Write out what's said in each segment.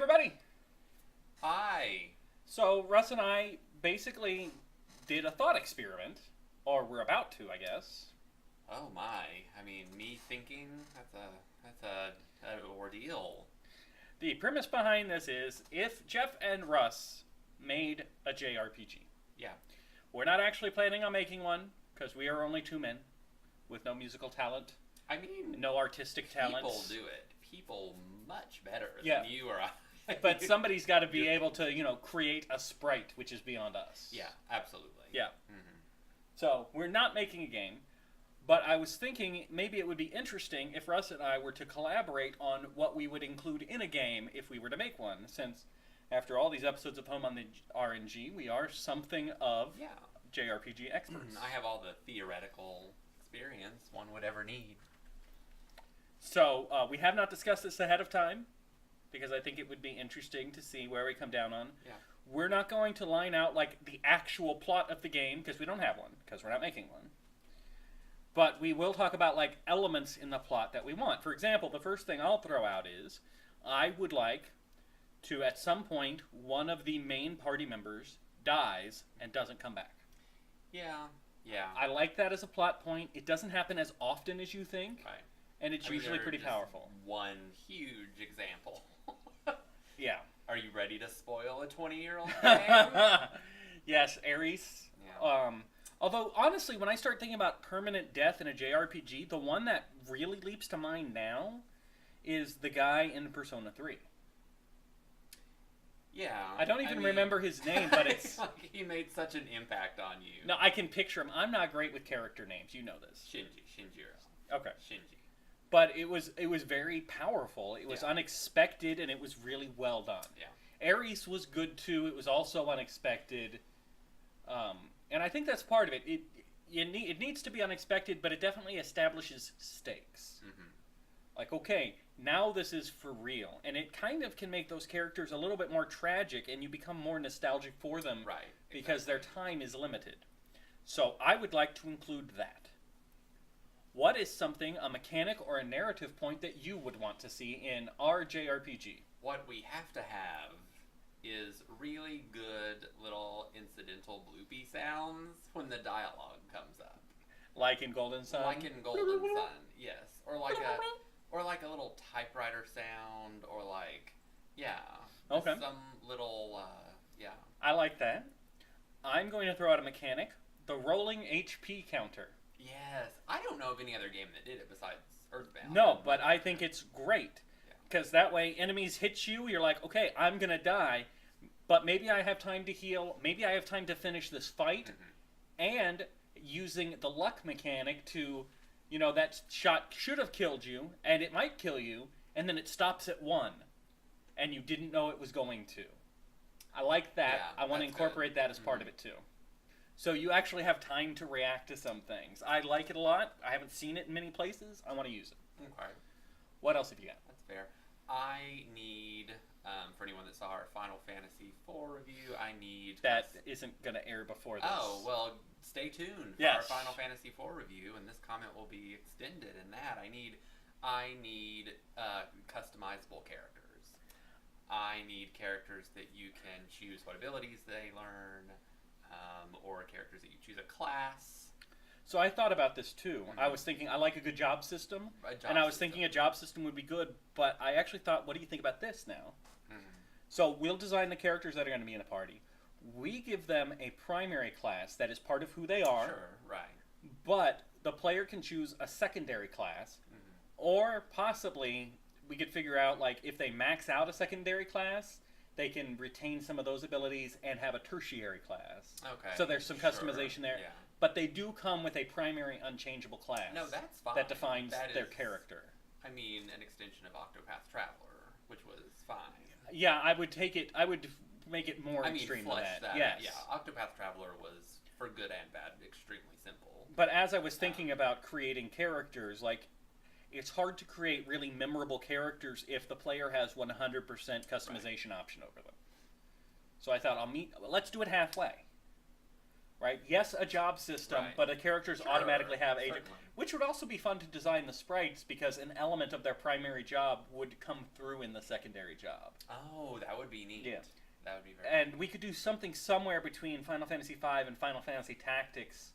everybody! Hi. So, Russ and I basically did a thought experiment, or we're about to, I guess. Oh my. I mean, me thinking, that's an ordeal. The premise behind this is if Jeff and Russ made a jRPG. Yeah. We're not actually planning on making one, because we are only two men with no musical talent, I mean, no artistic talents. people do it. People much better Yeah. than you or I. But somebody's got to be able to, create a sprite, which is beyond us. Yeah, absolutely. Yeah. Mm-hmm. So, we're not making a game, but I was thinking maybe it would be interesting if Russ and I were to collaborate on what we would include in a game if we were to make one, since after all these episodes of Home on the RNG, we are something of jRPG experts. I have all the theoretical experience one would ever need. So, we have not discussed this ahead of time, because I think it would be interesting to see where we come down on. Yeah. We're not going to line out like the actual plot of the game, because we don't have one, because we're not making one. But we will talk about like elements in the plot that we want. For example, the first thing I'll throw out is I would like to, at some point, one of the main party members dies and doesn't come back. Yeah. Yeah. I like that as a plot point. It doesn't happen as often as you think. Right. And it's usually pretty powerful. One huge example. Yeah. Are you ready to spoil a 20-year-old game? Yes, Ares. Yeah. Although, honestly, when I start thinking about permanent death in a JRPG, the one that really leaps to mind now is the guy in Persona 3. Yeah. I don't even remember his name, but it's... he made such an impact on you. No, I can picture him. I'm not great with character names. You know this. Shinjiro. Okay. Shinji. But it was very powerful. It was unexpected, and it was really well done. Yeah. Ares was good, too. It was also unexpected. And I think that's part of it. It needs to be unexpected, but it definitely establishes stakes. Mm-hmm. Like, okay, now this is for real. And it kind of can make those characters a little bit more tragic, and you become more nostalgic for them. Right. Because their time is limited. So I would like to include that. What is something, a mechanic or a narrative point that you would want to see in our JRPG? What we have to have is really good little incidental bloopy sounds when the dialogue comes up. Like in Golden Sun? Like in Golden Sun, yes. Or like a little typewriter sound, or like, Okay. some little, I like that. I'm going to throw out a mechanic. The rolling HP counter. Yes. I don't know of any other game that did it besides Earthbound. No, but I think it's great. Because that way enemies hit you, you're like, okay, I'm going to die, but maybe I have time to heal, maybe I have time to finish this fight, and using the luck mechanic to, that shot should have killed you, and it might kill you, and then it stops at 1, and you didn't know it was going to. I like that. Yeah, I want to incorporate that as part of it, too. So you actually have time to react to some things. I like it a lot. I haven't seen it in many places. I want to use it. Okay. What else have you got? That's fair. I need, for anyone that saw our Final Fantasy IV review, I need... That isn't going to air before this. Oh, well, stay tuned for our Final Fantasy IV review, and this comment will be extended in that. I need customizable characters. I need characters that you can choose what abilities they learn, or characters that you choose a class. So I thought about this too. I was thinking I like a good job system, and I was thinking a job system would be good, but I actually thought, what do you think about this now? So we'll design the characters that are going to be in a party. We give them a primary class that is part of who they are. Sure, right. But the player can choose a secondary class, or possibly we could figure out, like, if they max out a secondary class, they can retain some of those abilities and have a tertiary class. Okay. So there's some customization there. Yeah. But they do come with a primary unchangeable class. No, that's fine. That defines their is, character. I mean, an extension of Octopath Traveler, which was fine. Yeah, I would take it. I would make it more extreme than that. Yes. Yeah, Octopath Traveler was, for good and bad, extremely simple. But as I was thinking about creating characters, like, it's hard to create really memorable characters if the player has 100% customization option over them. So I thought let's do it halfway. right? Yes, a job system, Right. but the characters automatically have agent, certainly. which would also be fun to design the sprites because an element of their primary job would come through in the secondary job. Oh, that would be neat. Yeah. That would be very And we could do something somewhere between Final Fantasy V and Final Fantasy Tactics.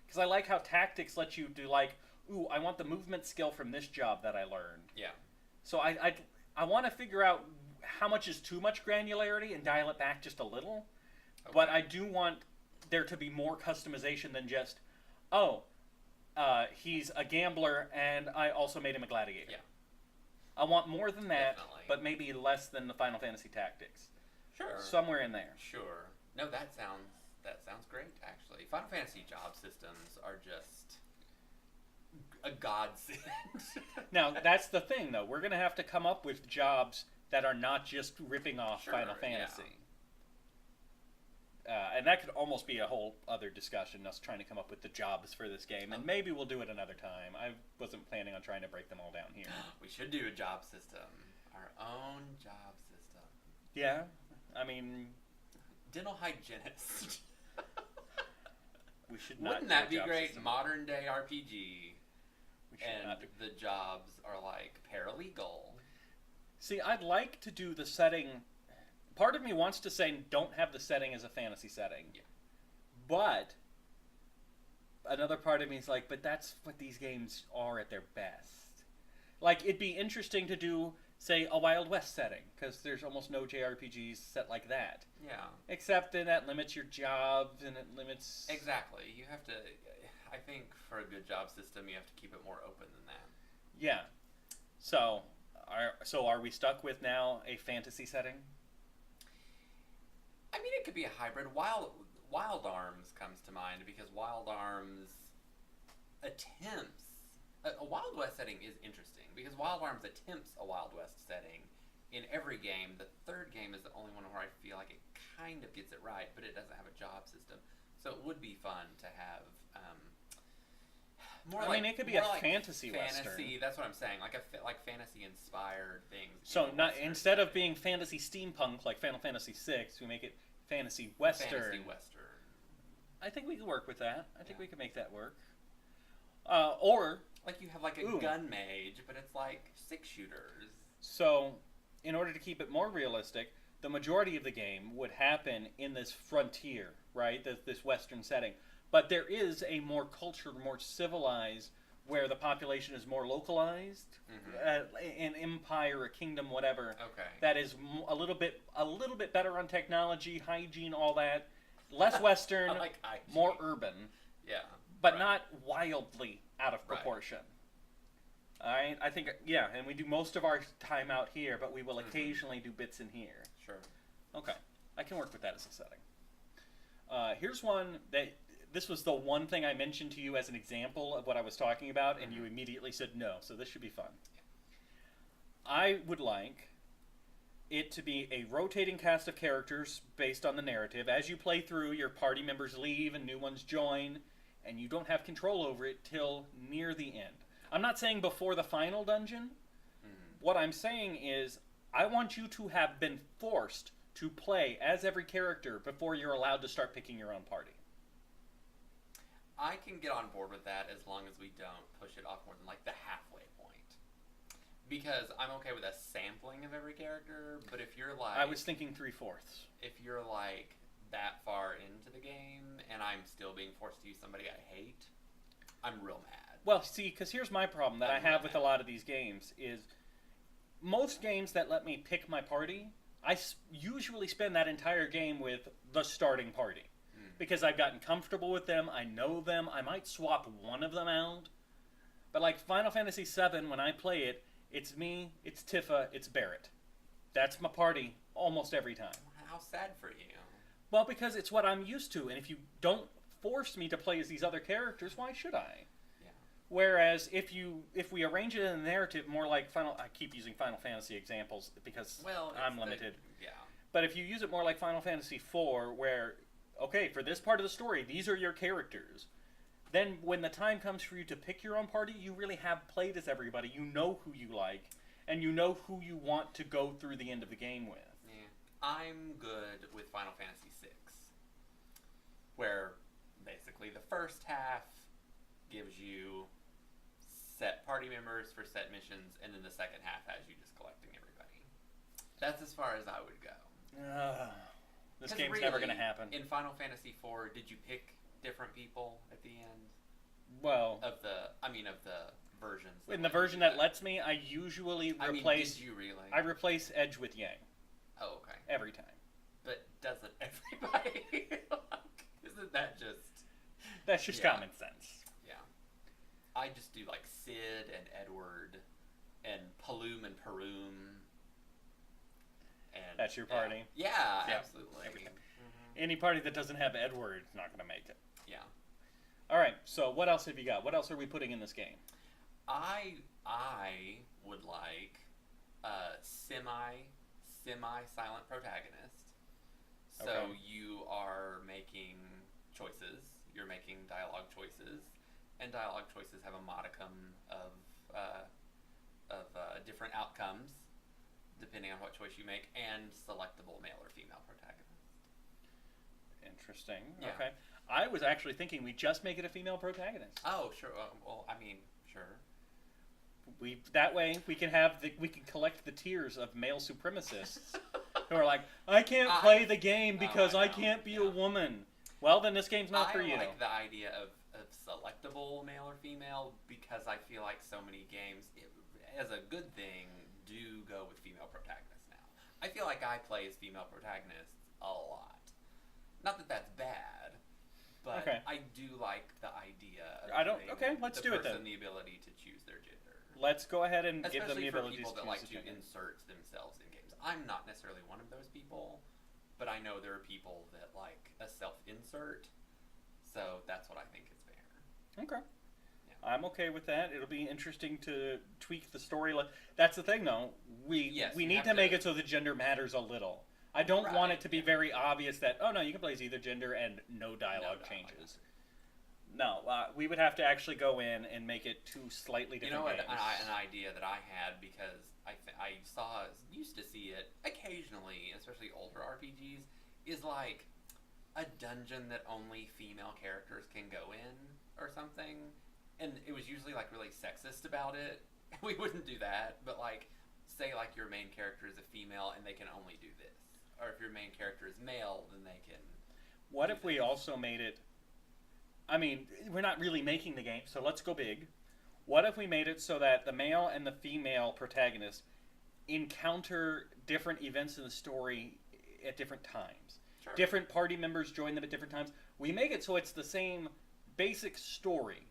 Because I like how Tactics lets you do like, ooh, I want the movement skill from this job that I learned. Yeah. So I want to figure out how much is too much granularity and dial it back just a little. Okay. But I do want there to be more customization than just, oh, he's a gambler and I also made him a gladiator. Yeah. I want more than that, Definitely. but maybe less than the Final Fantasy Tactics. Sure. Somewhere in there. Sure. No, that sounds great, actually. Final Fantasy job systems are just a godsend. Now, that's the thing, though. We're going to have to come up with jobs that are not just ripping off Sure, Final Fantasy. And that could almost be a whole other discussion, us trying to come up with the jobs for this game. And maybe we'll do it another time. I wasn't planning on trying to break them all down here. We should do a job system. Our own job system. Yeah, I mean... Dental hygienist. We should not. Wouldn't that do a be job great? system. Modern day RPG. We should And not do. the jobs are like paralegal. See, I'd like to do the setting. Part of me wants to say don't have the setting as a fantasy setting. Yeah. But another part of me is like, but that's what these games are at their best. Like, it'd be interesting to do, say, a Wild West setting, because there's almost no JRPGs set like that. Yeah. Except then that limits your jobs and it limits... Exactly. You have to... I think for a good job system, you have to keep it more open than that. Yeah. So are we stuck with now a fantasy setting? I mean, it could be a hybrid. Wild Arms comes to mind because Wild Arms attempts... A Wild West setting is interesting because Wild Arms attempts a Wild West setting in every game. The third game is the only one where I feel like it kind of gets it right, but it doesn't have a job system. So it would be fun to have... it could be a fantasy western. That's what I'm saying. Like fantasy inspired things. So not instead of being fantasy steampunk like Final Fantasy VI, we make it fantasy western. Fantasy western. I think we could work with that. I think we could make that work. Or like you have like a gun mage, but it's like 6 shooters. So, in order to keep it more realistic, the majority of the game would happen in this frontier, right? This western setting. But there is a more cultured, more civilized, where the population is more localized, an empire, a kingdom, whatever. Okay. That is a little bit better on technology, hygiene, all that. Less Western, like hygiene. more urban. Yeah. But not wildly out of proportion. All right, I think and we do most of our time out here, but we will occasionally do bits in here. Sure. Okay, I can work with that as a setting. Here's one that. This was the one thing I mentioned to you as an example of what I was talking about, and you immediately said no, so this should be fun. I would like it to be a rotating cast of characters based on the narrative. As you play through, your party members leave and new ones join, and you don't have control over it till near the end. I'm not saying before the final dungeon. What I'm saying is I want you to have been forced to play as every character before you're allowed to start picking your own party. I can get on board with that as long as we don't push it off more than like the halfway point. Because I'm okay with a sampling of every character, but if you're like... I was thinking 3/4. If you're like that far into the game and I'm still being forced to use somebody I hate, I'm real mad. Well, see, because here's my problem that I have with a lot of these games is most games that let me pick my party, I usually spend that entire game with the starting party. Because I've gotten comfortable with them, I know them, I might swap one of them out. But like Final Fantasy VII, when I play it, it's me, it's Tifa, it's Barrett. That's my party almost every time. How sad for you. Well, because it's what I'm used to, and if you don't force me to play as these other characters, why should I? Yeah. Whereas if we arrange it in the narrative more like I keep using Final Fantasy examples because I'm limited. But if you use it more like Final Fantasy IV, where okay, for this part of the story, these are your characters. Then when the time comes for you to pick your own party, you really have played as everybody. You know who you like, and you know who you want to go through the end of the game with. Yeah. I'm good with Final Fantasy VI, where basically the first half gives you set party members for set missions, and then the second half has you just collecting everybody. That's as far as I would go. This game's really, never going to happen. In Final Fantasy IV, did you pick different people at the end? Well, of the versions. In the version that lets me, I usually replace. Did you really? I replace Edge with Yang. Oh, okay. Every time. But doesn't everybody? Isn't that just? That's just common sense. Yeah. I just do like Sid and Edward, and Paloom and Paroom. And that's your party? Yeah, absolutely. Any party that doesn't have Edward is not going to make it. Yeah. All right, so what else have you got? What else are we putting in this game? I would like a semi-silent protagonist. So you are making choices. You're making dialogue choices, and dialogue choices have a modicum of different outcomes depending on what choice you make, and selectable male or female protagonist. Interesting. Yeah. Okay. I was actually thinking we just make it a female protagonist. Oh, sure. Well, I mean, sure. That way we can collect the tears of male supremacists who are like, I can't play the game because I can't be a woman. Well, then this game's not for you. I like the idea of selectable male or female because I feel like so many games, as a good thing, do go with female protagonists now. I feel like I play as female protagonists a lot. Not that that's bad, but I do like the idea of let's do it then. The ability to choose their gender. Let's go ahead and give them the ability to choose people that like to insert themselves in games. I'm not necessarily one of those people, but I know there are people that like a self-insert, so that's what I think is fair. Okay. I'm okay with that. It'll be interesting to tweak the story. That's the thing, though. We need to make it so the gender matters a little. I don't want it to be very obvious that, oh, no, you can play as either gender and no dialogue changes. No, we would have to actually go in and make it two slightly different games. An idea that I had, because I used to see it occasionally, especially older RPGs, is like a dungeon that only female characters can go in or something. And it was usually like really sexist about it. We wouldn't do that, but like, say like your main character is a female and they can only do this. Or if your main character is male, then they can. What if we also made it? I mean, we're not really making the game, so let's go big. What if we made it so that the male and the female protagonists encounter different events in the story at different times? Sure. Different party members join them at different times. We make it so it's the same basic story.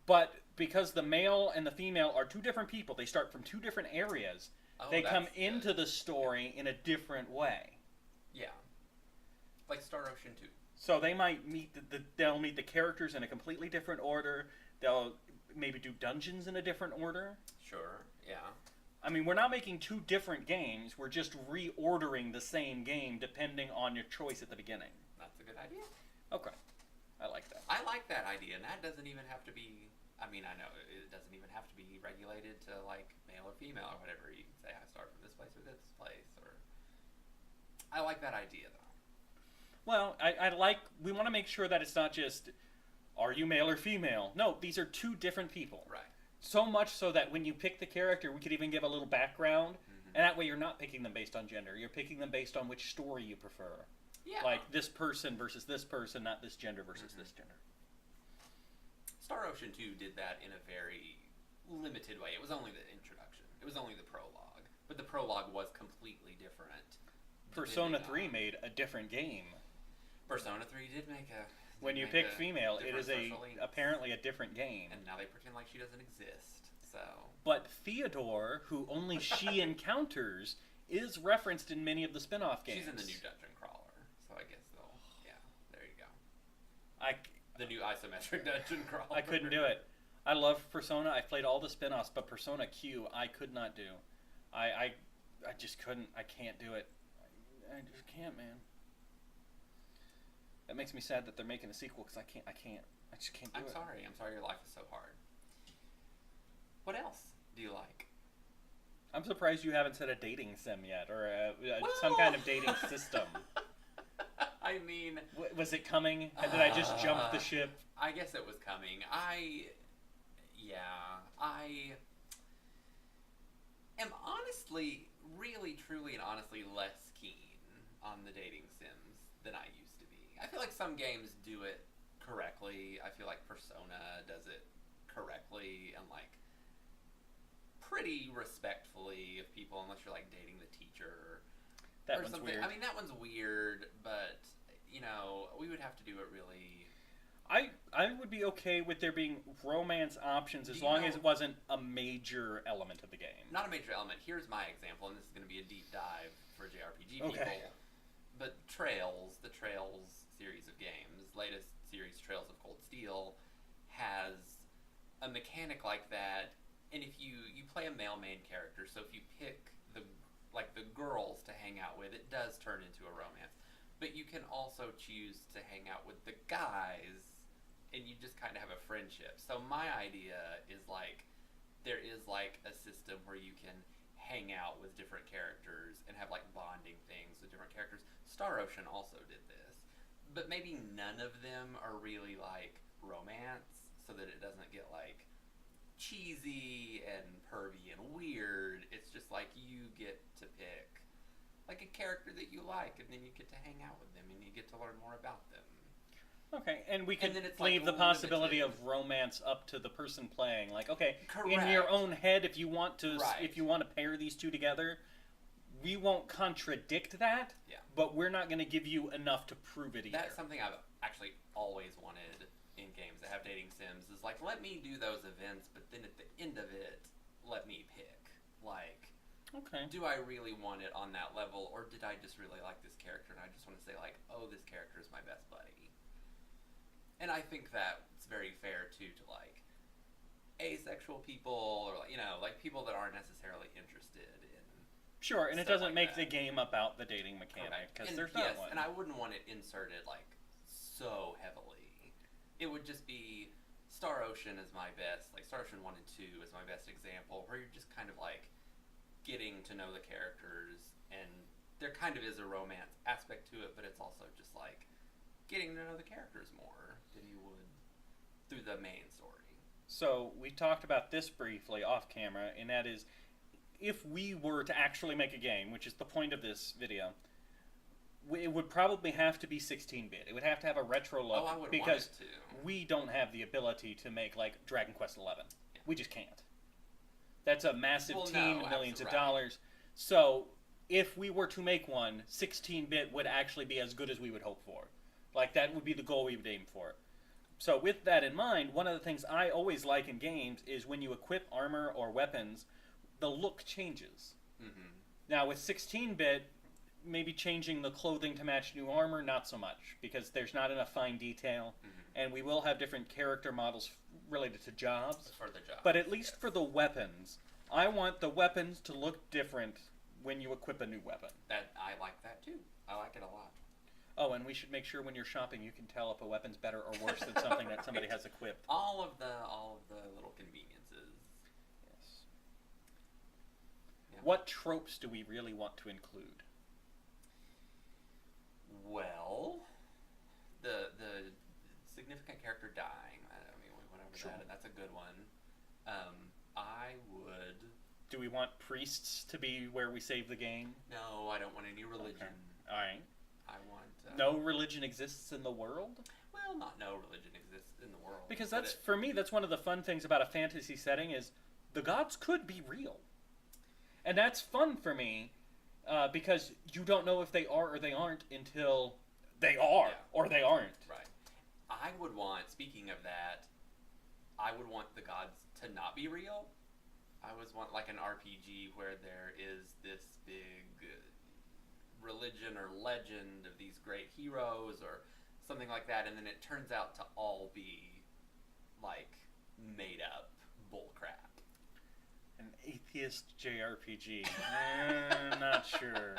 But because the male and the female are two different people, they start from two different areas, they come into the story in a different way. Yeah. Like Star Ocean 2. So they might meet they'll meet the characters in a completely different order. They'll maybe do dungeons in a different order. Sure, yeah. I mean, we're not making two different games. We're just reordering the same game depending on your choice at the beginning. That's a good idea. Okay. I like that. I like that idea, and that doesn't even have to be... I mean, I know it doesn't even have to be regulated to, like, male or female or whatever. You can say, I start from this place or this place, or... I like that idea, though. Well, we want to make sure that it's not just, are you male or female? No, these are two different people. Right. So much so that when you pick the character, we could even give a little background, and that way you're not picking them based on gender. You're picking them based on which story you prefer. Yeah. Like, this person versus this person, not this gender versus this gender. Star Ocean 2 did that in a very limited way. It was only the introduction. It was only the prologue. But the prologue was completely different. Persona 3 made a different game. Persona 3 did make a... When you pick female, it is apparently a different game. And now they pretend like she doesn't exist, so... But Theodore, who only she encounters, is referenced in many of the spin-off games. She's in the new Dungeon Crawler, so I guess they'll... Yeah, there you go. The new isometric Dungeon Crawler. I couldn't do it. I love Persona. I've played all the spin-offs, but Persona Q, I could not do. I just couldn't. I can't do it. I just can't, man. That makes me sad that they're making a sequel because I just can't do it. I'm sorry your life is so hard. What else do you like? I'm surprised you haven't said a dating sim yet, or some kind of dating system. I mean... Was it coming? Did I just jump the ship? I guess it was coming. I am honestly, really, truly, and honestly less keen on the dating sims than I used to be. I feel like some games do it correctly. I feel like Persona does it correctly and, like, pretty respectfully of people, unless you're, like, dating the teacher that or one's something. weird. I mean, that one's weird, but, you know, we would have to do it really... I would be okay with there being romance options as long as it wasn't a major element of the game. Not a major element. Here's my example, and this is going to be a deep dive for jRPG people. But the Trails series of games, latest series, Trails of Cold Steel, has a mechanic like that. And if you play a male main character, so if you pick the girls to hang out with, it does turn into a romance. But you can also choose to hang out with the guys, and you just kind of have a friendship. So my idea is, like, there is, like, a system where you can hang out with different characters and have, like, bonding things with different characters. Star Ocean also did this. But maybe none of them are really, like, romance, so that it doesn't get, like, cheesy and pervy and weird. It's just, like, you get to pick, like, a character that you like, and then you get to hang out with them, and you get to learn more about them. Okay, and we can leave like the possibility of romance up to the person playing. Like, okay, Correct. In your own head, if you want to pair these two together, we won't contradict that. Yeah. But we're not going to give you enough to prove it either. That's something I've actually always wanted in games that have dating sims. Is like, let me do those events, but then at the end of it, let me pick. Like, okay, do I really want it on that level, or did I just really like this character and I just want to say, like, oh, this character is my best buddy? And I think that's very fair, too, to, like, asexual people, or, like, you know, like, people that aren't necessarily interested in... Sure, and it doesn't make the game about the dating mechanic, because there's not one. And I wouldn't want it inserted, like, so heavily. It would just be... Star Ocean is my best, like, Star Ocean 1 and 2 is my best example, where you're just kind of, like, getting to know the characters, and there kind of is a romance aspect to it, but it's also just, like, getting to know the characters more than you would through the main story. So we talked about this briefly off camera, and that is, if we were to actually make a game, which is the point of this video, it would probably have to be 16-bit. It would have to have a retro look, I would because want it to. We don't have the ability to make, like, Dragon Quest XI. Yeah. We just can't. That's a massive team, millions of dollars. So if we were to make one, 16-bit would actually be as good as we would hope for. Like, that would be the goal we would aim for. So with that in mind, one of the things I always like in games is when you equip armor or weapons, the look changes. Mm-hmm. Now with 16-bit, maybe changing the clothing to match new armor, not so much, because there's not enough fine detail, and we will have different character models related to jobs. For the jobs, but at least for the weapons, I want the weapons to look different when you equip a new weapon. I like that too. I like it a lot. Oh, and we should make sure when you're shopping you can tell if a weapon's better or worse than something that somebody has equipped. All of the little conveniences. Yes. Yeah. What tropes do we really want to include? Well, the significant character dying. I mean, we went over that, and that's a good one. I would... Do we want priests to be where we save the game? No, I don't want any religion. Okay. All right. I want... no religion exists in the world? Well, not no religion exists in the world. Because for me, that's one of the fun things about a fantasy setting is the gods could be real. And that's fun for me, because you don't know if they are or they aren't until they are or they aren't. Right. I would want, speaking of that, I would want the gods to not be real. I always want, like, an RPG where there is this big religion or legend of these great heroes or something like that, and then it turns out to all be, like, made up bullcrap. An atheist JRPG. Not sure.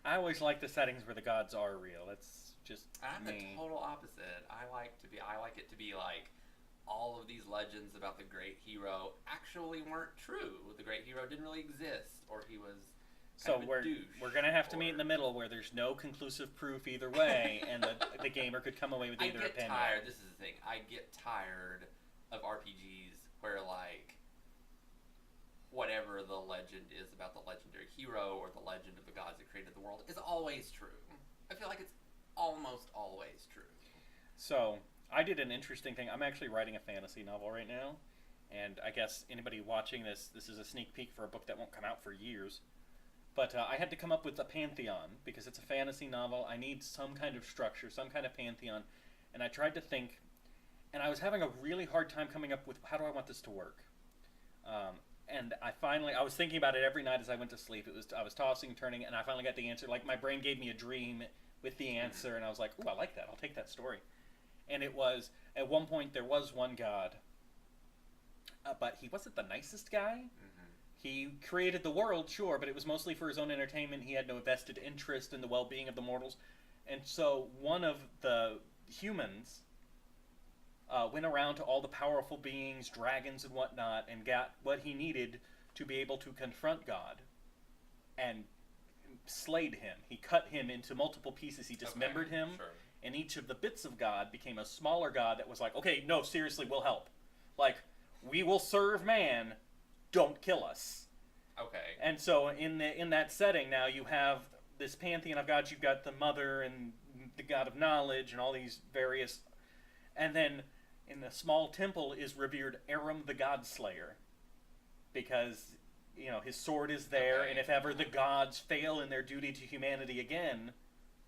I always like the settings where the gods are real. That's just I'm me. the total opposite. I like it to be like all of these legends about the great hero actually weren't true. The great hero didn't really exist, or he was So we're gonna have to meet in the middle where there's no conclusive proof either way, and the gamer could come away with either opinion. Tired. This is the thing. I get tired of RPGs where like whatever the legend is about the legendary hero or the legend of the gods that created the world is always true. I feel like it's almost always true. So I did an interesting thing. I'm actually writing a fantasy novel right now, and I guess anybody watching this is a sneak peek for a book that won't come out for years. But I had to come up with a pantheon, because it's a fantasy novel. I need some kind of structure, some kind of pantheon. And I tried to think, and I was having a really hard time coming up with how do I want this to work. And I was thinking about it every night as I went to sleep. I was tossing and turning, and I finally got the answer. Like, my brain gave me a dream with the answer, and I was like, ooh, I like that. I'll take that story. And it was, at one point, there was one god, but he wasn't the nicest guy. He created the world, sure, but it was mostly for his own entertainment. He had no vested interest in the well-being of the mortals. And so one of the humans went around to all the powerful beings, dragons and whatnot, and got what he needed to be able to confront God, and slayed him. He cut him into multiple pieces. He dismembered him, and each of the bits of God became a smaller god that was like, okay, no, seriously, we'll help. Like, we will serve man. Don't kill us. Okay. And so in that setting now you have this pantheon of gods. You've got the mother and the god of knowledge and all these various, and then in the small temple is revered Aram the God Slayer, because his sword is there, and if ever the gods fail in their duty to humanity again,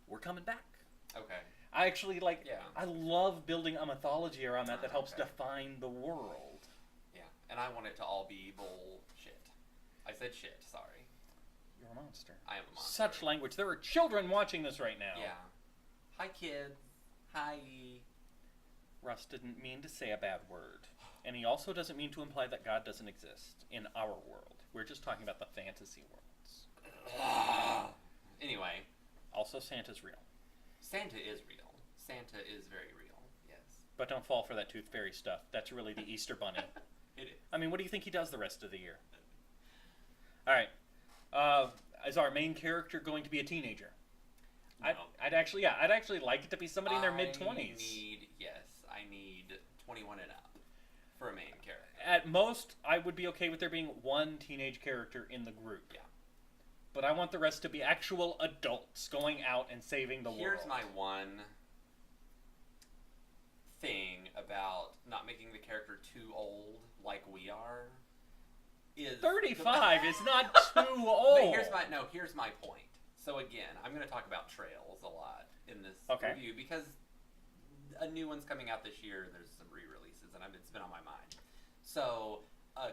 we're coming back. Okay. I actually I love building a mythology around that helps define the world. And I want it to all be bullshit. I said shit, sorry. You're a monster. I am a monster. Such language. There are children watching this right now. Yeah. Hi, kids. Hi. Russ didn't mean to say a bad word. And he also doesn't mean to imply that God doesn't exist in our world. We're just talking about the fantasy worlds. Anyway. Also, Santa's real. Santa is real. Santa is very real, yes. But don't fall for that tooth fairy stuff. That's really the Easter Bunny. It is. I mean, what do you think he does the rest of the year? All right. Is our main character going to be a teenager? No. I'd actually like it to be somebody in their mid-20s. I need 21 and up for a main character. At most, I would be okay with there being one teenage character in the group. Yeah. But I want the rest to be actual adults going out and saving the world. Here's my one thing about not making the character too old like we are. 35 is not too old. But here's my point. So again, I'm going to talk about Trails a lot in this review because a new one's coming out this year. There's some re-releases, and it's been on my mind. So a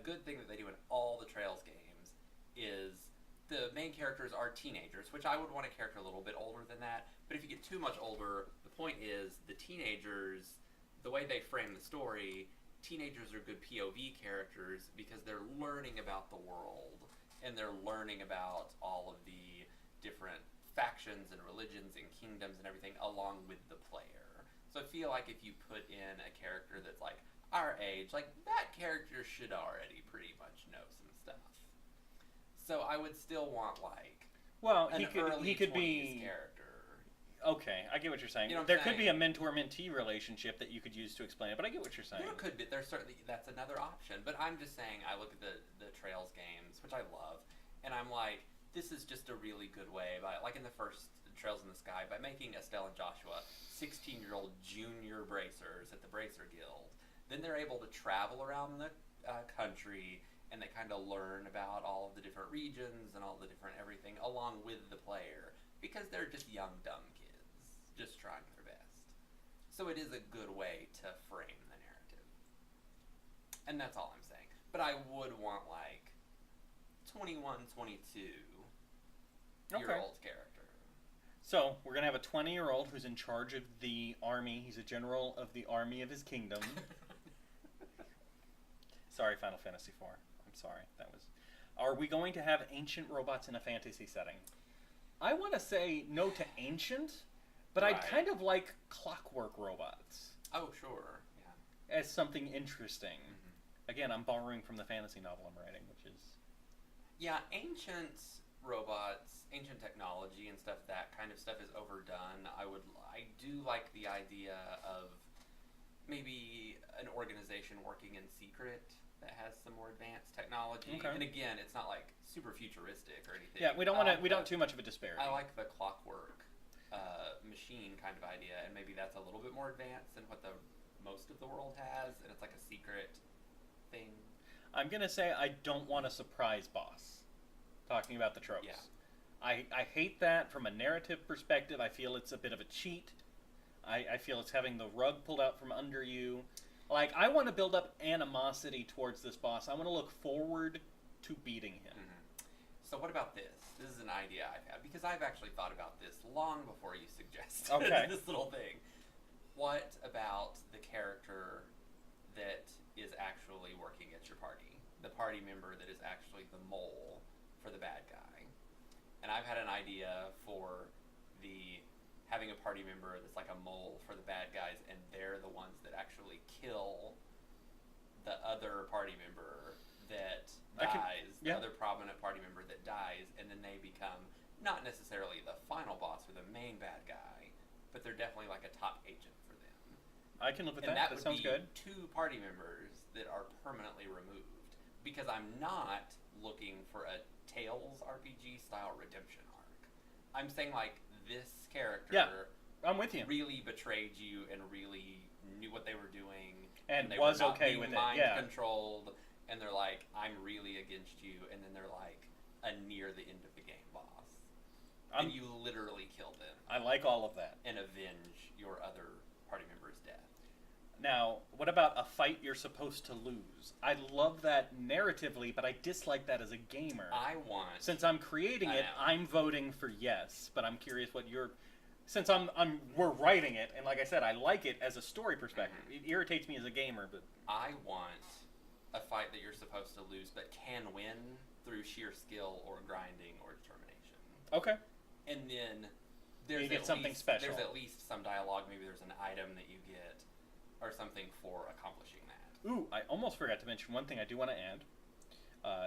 good thing that they do in all the Trails games is the main characters are teenagers, which I would want a character a little bit older than that. But if you get too much older, the point is the teenagers, the way they frame the story, teenagers are good POV characters because they're learning about the world and they're learning about all of the different factions and religions and kingdoms and everything along with the player. So I feel like if you put in a character that's like our age, like that character should already pretty much know some stuff. So I would still want he could be character. Okay, I get what you're saying. There could be a mentor-mentee relationship that you could use to explain it, but I get what you're saying. There could be. There's certainly that's another option. But I'm just saying, I look at the Trails games, which I love, and I'm like, this is just a really good way like in the first Trails in the Sky, by making Estelle and Joshua 16-year-old junior bracers at the Bracer Guild. Then they're able to travel around the country, and they kind of learn about all of the different regions and all the different everything along with the player, because they're just young, dumb kids just trying their best. So it is a good way to frame the narrative. And that's all I'm saying. But I would want 21, 22-year-old character. So we're going to have a 20-year-old who's in charge of the army. He's a general of the army of his kingdom. Sorry, Final Fantasy IV. I'm sorry. Are we going to have ancient robots in a fantasy setting? I want to say no to ancient, but I'd kind of like clockwork robots. Oh, sure. Yeah. As something interesting. Mm-hmm. Again, I'm borrowing from the fantasy novel I'm writing, which is... Yeah, ancient robots, ancient technology, and stuff. That kind of stuff is overdone. I do like the idea of maybe an organization working in secret that has some more advanced technology. Okay. And again, it's not like super futuristic or anything. Yeah, we don't too much of a disparity. I like the clockwork machine kind of idea, and maybe that's a little bit more advanced than what the most of the world has, and it's like a secret thing. I'm gonna say I don't want a surprise boss. Talking about the tropes. Yeah. I hate that from a narrative perspective. I feel it's a bit of a cheat. I feel it's having the rug pulled out from under you. Like, I want to build up animosity towards this boss. I want to look forward to beating him. Mm-hmm. So what about this? This is an idea I've had, because I've actually thought about this long before you suggested this little thing. What about the character that is actually working at your party? The party member that is actually the mole for the bad guy. And I've had an idea for having a party member that's like a mole for the bad guys, and they're the ones that actually kill the other party member that dies, the other prominent party member that dies, and then they become not necessarily the final boss or the main bad guy, but they're definitely like a top agent for them. I can live with and that. That sounds good. 2 party members that are permanently removed, because I'm not looking for a Tales RPG style redemption arc. I'm saying like this character I'm with you. really betrayed you and really knew what they were doing, and they was were not okay being with it. Mind controlled, and they're like, I'm really against you, and then they're like a near the end of the game boss, and you literally kill them. I like all of that. And avenge your other party member's death. Now, what about a fight you're supposed to lose? I love that narratively, but I dislike that as a gamer. Since I'm creating it, I'm voting for yes, but I'm curious what you're... Since we're writing it, and like I said, I like it as a story perspective. Mm-hmm. It irritates me as a gamer, but... I want a fight that you're supposed to lose, but can win through sheer skill or grinding or determination. Okay. And then you get something special. There's at least some dialogue. Maybe there's an item that you get or something for accomplishing that. Ooh, I almost forgot to mention one thing I do want to add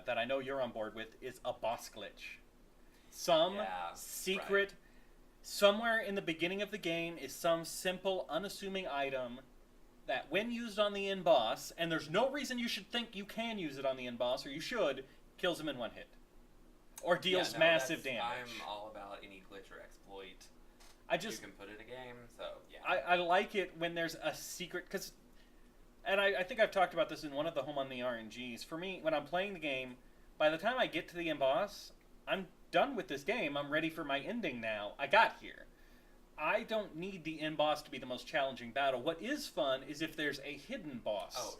that I know you're on board with is a boss glitch. Some secret, somewhere in the beginning of the game is some simple, unassuming item that when used on the end boss, and there's no reason you should think you can use it on the end boss, or you should, kills him in one hit. Or deals massive damage. I'm all about any glitch or exploit. You can put in a game, so yeah. I like it when there's a secret, because, and I think I've talked about this in one of the Home on the RNGs. For me, when I'm playing the game, by the time I get to the end boss, I'm done with this game. I'm ready for my ending now. I got here. I don't need the end boss to be the most challenging battle. What is fun is if there's a hidden boss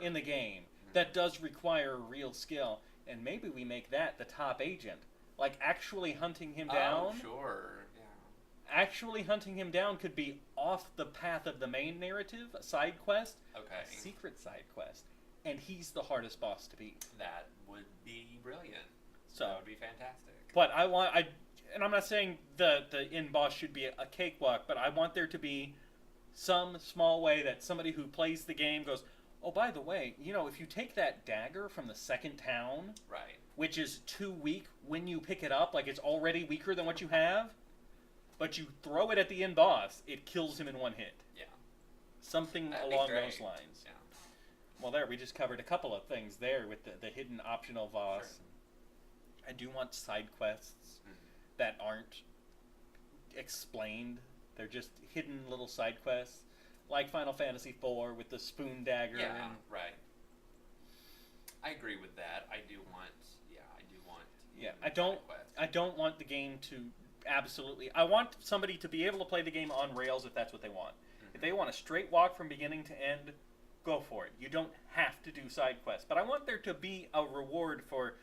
in the game that does require real skill, and maybe we make that the top agent. Like, actually hunting him down. Oh, sure. Actually hunting him down could be off the path of the main narrative, a side quest, a secret side quest, and he's the hardest boss to beat. That would be brilliant. So, that would be fantastic. But and I'm not saying the end boss should be a cakewalk, but I want there to be some small way that somebody who plays the game goes, oh, by the way, if you take that dagger from the second town, which is too weak when you pick it up, like it's already weaker than what you have, but you throw it at the end boss, it kills him in one hit. Yeah. Something along those lines. Yeah. Well, we just covered a couple of things there with the hidden optional boss. Sure. I do want side quests that aren't explained. They're just hidden little side quests, like Final Fantasy IV with the spoon dagger. Yeah, right. I agree with that. I do want. Yeah, I don't want the game to absolutely. I want somebody to be able to play the game on rails if that's what they want. Mm-hmm. If they want a straight walk from beginning to end, go for it. You don't have to do side quests, but I want there to be a reward for.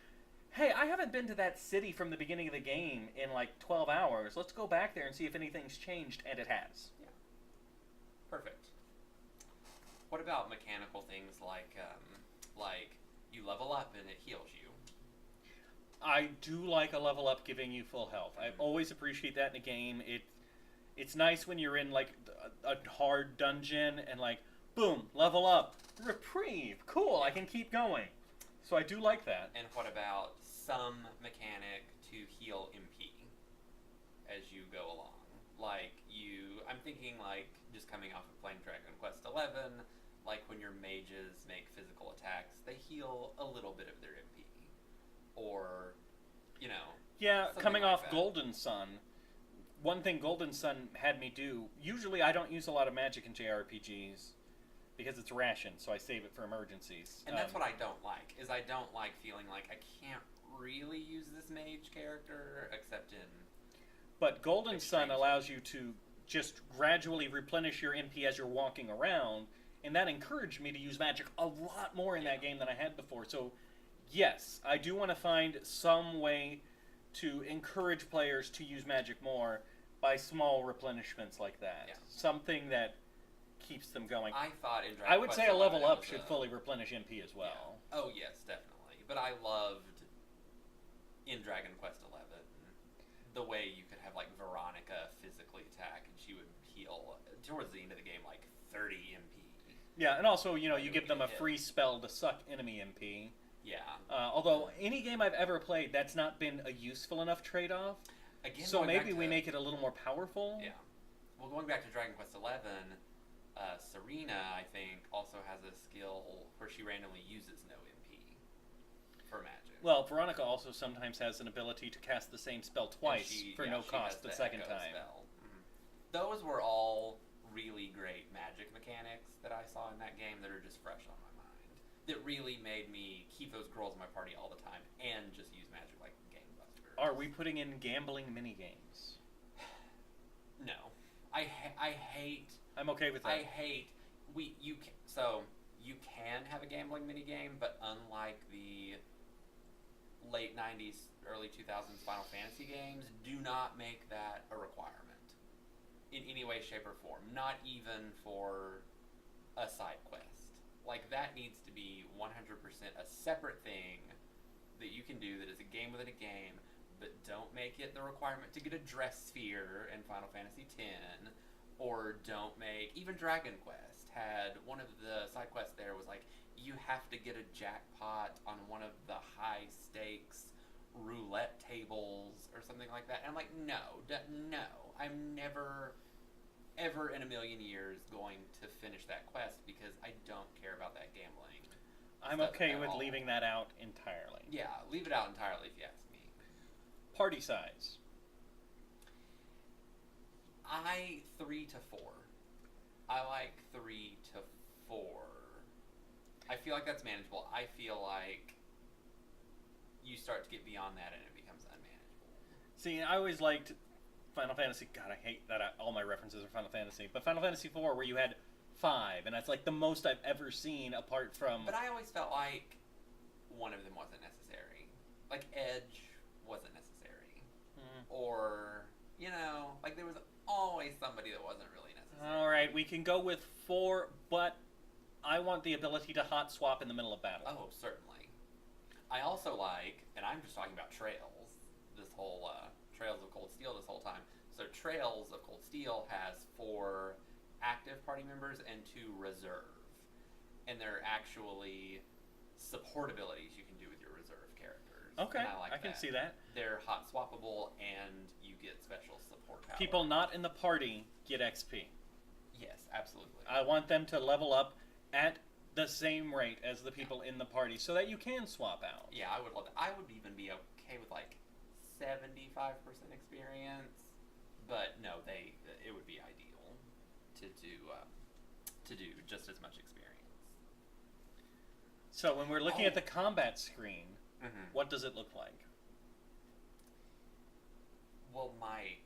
Hey, I haven't been to that city from the beginning of the game in like 12 hours. Let's go back there and see if anything's changed, and it has. Yeah. Perfect. What about mechanical things like you level up and it heals you? I do like a level up giving you full health. I always appreciate that in a game. It's nice when you're in like a hard dungeon and like, boom, level up, reprieve, cool, I can keep going. So I do like that. And what about some mechanic to heal MP as you go along. Like, I'm thinking, like, just coming off of playing Dragon Quest XI, like, when your mages make physical attacks, they heal a little bit of their MP. Or, Yeah, coming like off that. Golden Sun, one thing Golden Sun had me do, usually I don't use a lot of magic in JRPGs, because it's rationed, so I save it for emergencies. And that's what I don't like, is I don't like feeling like I can't really use this mage character, except in... But Golden Sun allows you to just gradually replenish your MP as you're walking around, and that encouraged me to use magic a lot more in that game than I had before. So, yes, I do want to find some way to encourage players to use magic more by small replenishments like that. Yeah. Something that keeps them going. I thought in Dragon I would Quest say a level 11 up should fully replenish MP as well. Yeah. Oh, yes, definitely. But I loved in Dragon Quest 11 the way you could have, like, Veronica physically attack and she would heal towards the end of the game like 30 MP. Yeah, and also, you give them a free spell to suck enemy MP. Yeah. Although any game I've ever played, that's not been a useful enough trade-off. Again, so maybe we make it a little more powerful. Yeah. Well, going back to Dragon Quest XI, Serena, I think, also has a skill where she randomly uses no MP for magic. Well, Veronica also sometimes has an ability to cast the same spell twice for no cost the second time. Mm-hmm. Those were all really great magic mechanics that I saw in that game that are just fresh on my mind. That really made me keep those girls in my party all the time and just use magic like Game Busters. Are we putting in gambling minigames? No. I hate... I'm okay with that. I hate... You can have a gambling minigame, but unlike the late 90s, early 2000s Final Fantasy games, do not make that a requirement in any way, shape, or form. Not even for a side quest. Like, that needs to be 100% a separate thing that you can do that is a game within a game, but don't make it the requirement to get a dress sphere in Final Fantasy X, or don't make... Even Dragon Quest had one of the side quests there was like, you have to get a jackpot on one of the high-stakes roulette tables or something like that. And I'm like, no. I'm never, ever in a million years going to finish that quest because I don't care about that gambling. I'm okay with leaving that out entirely. Yeah, leave it out entirely if you ask me. Party size. 3 to 4. I like 3 to 4. I feel like that's manageable. I feel like you start to get beyond that and it becomes unmanageable. See, I always liked Final Fantasy. God, I hate that all my references are Final Fantasy. But Final Fantasy IV, where you had 5, and that's like the most I've ever seen apart from... But I always felt like one of them wasn't necessary. Like, Edge wasn't necessary. Or, like there was always somebody that wasn't really necessary. Alright, we can go with 4, but I want the ability to hot swap in the middle of battle. Oh, certainly. I also like, and I'm just talking about Trails, this whole, Trails of Cold Steel this whole time. So Trails of Cold Steel has 4 active party members and 2 reserve. And they're actually support abilities you can do with your reserve characters. Okay, I can see that. They're hot swappable and you get special support power. People not in the party get XP. Yes, absolutely. I want them to level up at the same rate as the people in the party so that you can swap out. Yeah, I would love that. I would even be okay with like 75% experience, but no, it would be ideal to do just as much experience. So when we're looking at the combat screen, what does it look like? Well, my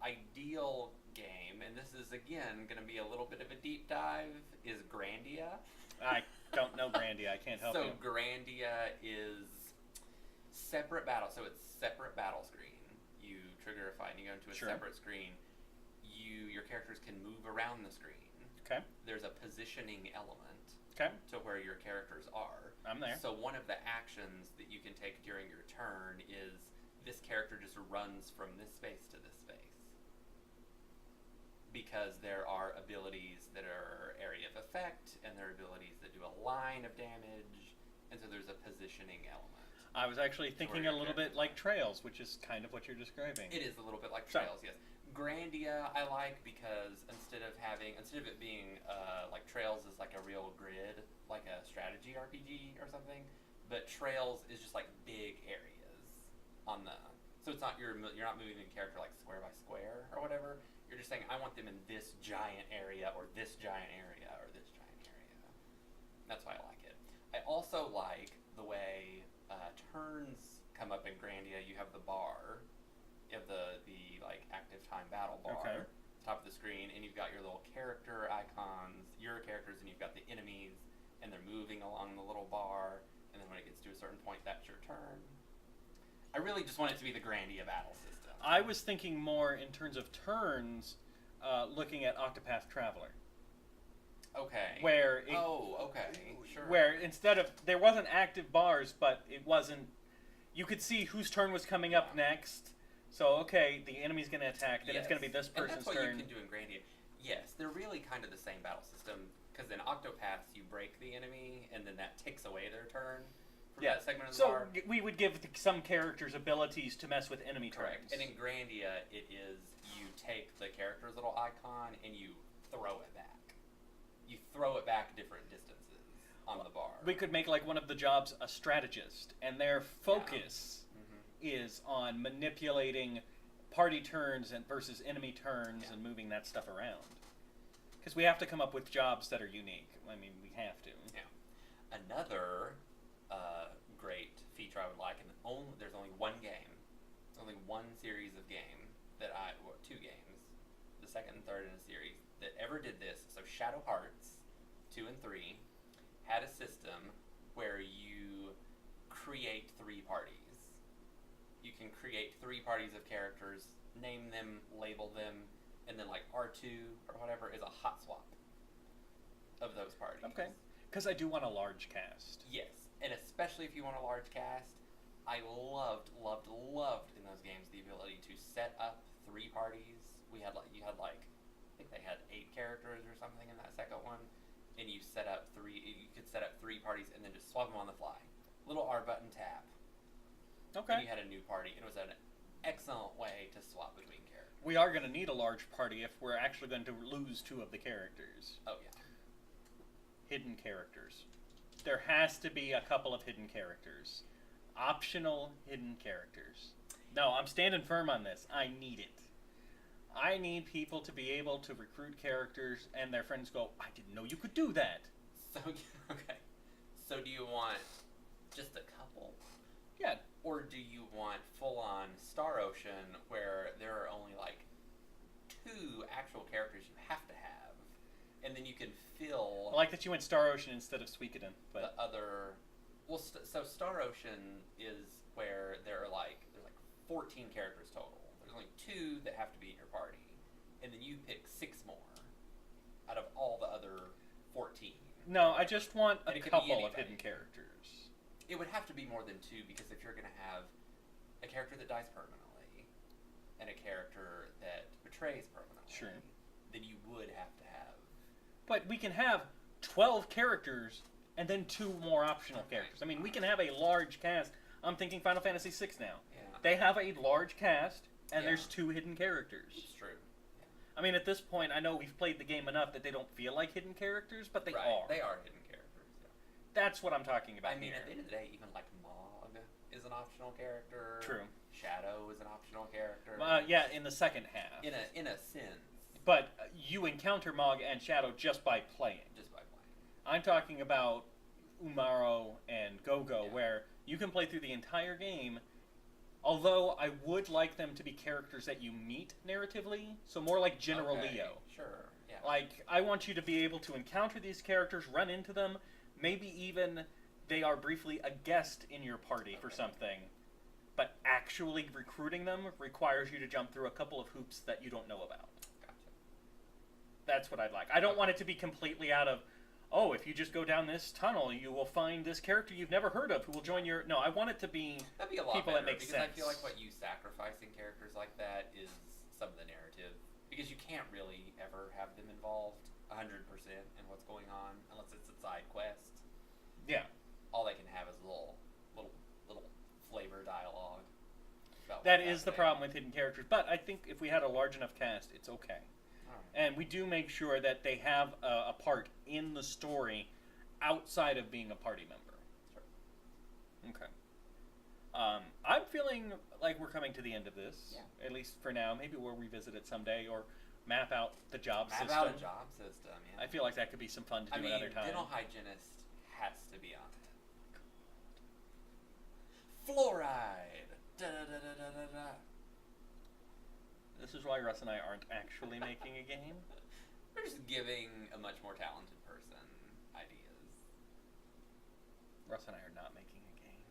ideal game, and this is again going to be a little bit of a deep dive, is Grandia. I don't know Grandia. I can't help you. So Grandia is separate battle. So it's separate battle screen. You trigger a fight and you go into a separate screen. Your characters can move around the screen. Okay. There's a positioning element to where your characters are. I'm there. So one of the actions that you can take during your turn is this character just runs from this space to this space. Because there are abilities that are area of effect, and there are abilities that do a line of damage, and so there's a positioning element. I was actually thinking a little bit like Trails, which is kind of what you're describing. It is a little bit like Trails, yes. Grandia I like because instead of it being like Trails is like a real grid, like a strategy RPG or something, but Trails is just like big areas on the. So it's not you're not moving the character like square by square or whatever. You're just saying I want them in this giant area or this giant area or this giant area. That's why I like it. I also like the way turns come up in Grandia. You have the bar. You have the like active time battle bar, top of the screen, and you've got your little character icons, your characters, and you've got the enemies, and they're moving along the little bar, and then when it gets to a certain point, that's your turn. I really just want it to be the Grandia battle system. I was thinking more in terms of turns, looking at Octopath Traveler. Okay. Where sure. Where instead of there wasn't active bars, but it wasn't. You could see whose turn was coming up next. So the enemy's going to attack. Then it's going to be this person's turn. And that's what you can do in Grandia. Yes, they're really kind of the same battle system because in Octopaths you break the enemy and then that takes away their turn from that segment of the bar. So we would give some characters abilities to mess with enemy turns. And in Grandia, it is you take the character's little icon and you throw it back. You throw it back different distances on the bar. We could make like one of the jobs a strategist, and their focus is on manipulating party turns versus enemy turns and moving that stuff around. Because we have to come up with jobs that are unique. I mean, we have to. Yeah. Another great feature I would like, and there's only one game, only one series of game two games, the second and third in a series, that ever did this. So Shadow Hearts 2 and 3 had a system where you create 3 parties. You can create 3 parties of characters, name them, label them, and then like R2 or whatever is a hot swap of those parties. Okay. Because I do want a large cast. Yes, and especially if you want a large cast, I loved in those games the ability to set up 3 parties. You had I think they had 8 characters or something in that second one, and you could set up 3 parties and then just swap them on the fly. Little R button tap. Okay. And you had a new party. It was an excellent way to swap between characters. We are going to need a large party if we're actually going to lose 2 of the characters. Oh, yeah. Hidden characters. There has to be a couple of hidden characters. Optional hidden characters. No, I'm standing firm on this. I need it. I need people to be able to recruit characters and their friends go, I didn't know you could do that. So, okay. So do you want just a couple? Yeah. Or do you want full-on Star Ocean where there are only like 2 actual characters you have to have, and then you can fill. I like that you went Star Ocean instead of Suikoden, but the other. Well, so Star Ocean is where there's like 14 characters total. There's only 2 that have to be in your party, and then you pick 6 more out of all the other 14. No, I just want a couple of hidden characters. It would have to be more than 2 because if you're going to have a character that dies permanently and a character that betrays permanently, then you would have to have. But we can have 12 characters and then 2 more optional characters. I mean, we can have a large cast. I'm thinking Final Fantasy VI now. Yeah. They have a large cast and there's 2 hidden characters. It's true. I mean, at this point, I know we've played the game enough that they don't feel like hidden characters, but they are. They are hidden characters. Yeah. That's what I'm talking about. I mean, at the end of the day, even like Mog is an optional character. True. Shadow is an optional character. Yeah, in the second half. In a sense. But you encounter Mog and Shadow just by playing. I'm talking about Umaro and Gogo, where you can play through the entire game. Although I would like them to be characters that you meet narratively, so more like General Leo. Sure. Yeah. Like, I want you to be able to encounter these characters, run into them, maybe even they are briefly a guest in your party for something, but actually recruiting them requires you to jump through a couple of hoops that you don't know about. Gotcha. That's what I'd like. I don't want it to be completely out of, oh, if you just go down this tunnel, you will find this character you've never heard of who will join your... No, I want it to be, that'd be a lot people better, that make because sense. I feel like what you sacrifice in characters like that is some of the narrative. Because you can't really ever have them involved 100% in what's going on, unless it's a side quest. Yeah. All they can have is little That is the problem with hidden characters. But I think if we had a large enough cast, it's okay. And we do make sure that they have a part in the story outside of being a party member. Sure. Okay. I'm feeling like we're coming to the end of this, at least for now. Maybe we'll revisit it someday or map out the job system. Map out a job system, yeah. I feel like that could be some fun to do another time. Dental hygienist has to be on it. Fluoride! Da-da-da-da-da-da. This is why Russ and I aren't actually making a game. We're just giving a much more talented person ideas. Russ and I are not making a game.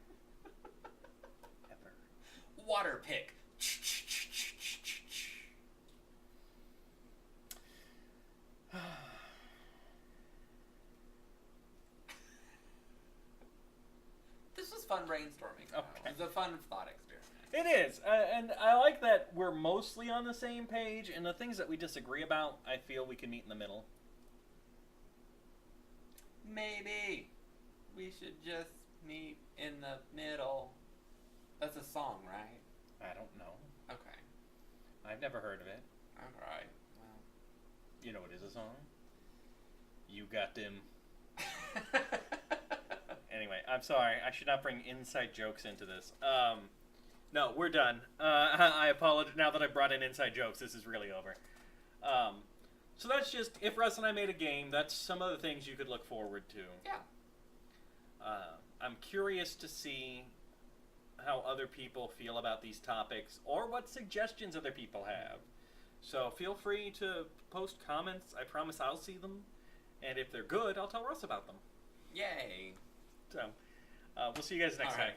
Ever. Water pick. This was fun brainstorming. Okay. It was a fun thought experiment. It is, and I like that we're mostly on the same page, and the things that we disagree about, I feel we can meet in the middle. Maybe we should just meet in the middle. That's a song, right? I don't know. Okay. I've never heard of it. Alright, well. You know what is a song? You got them. Anyway, I'm sorry. I should not bring inside jokes into this. No, we're done. I apologize. Now that I brought in inside jokes, this is really over. So that's just, if Russ and I made a game, that's some of the things you could look forward to. Yeah. I'm curious to see how other people feel about these topics, or what suggestions other people have. So feel free to post comments. I promise I'll see them. And if they're good, I'll tell Russ about them. Yay. So, we'll see you guys next time.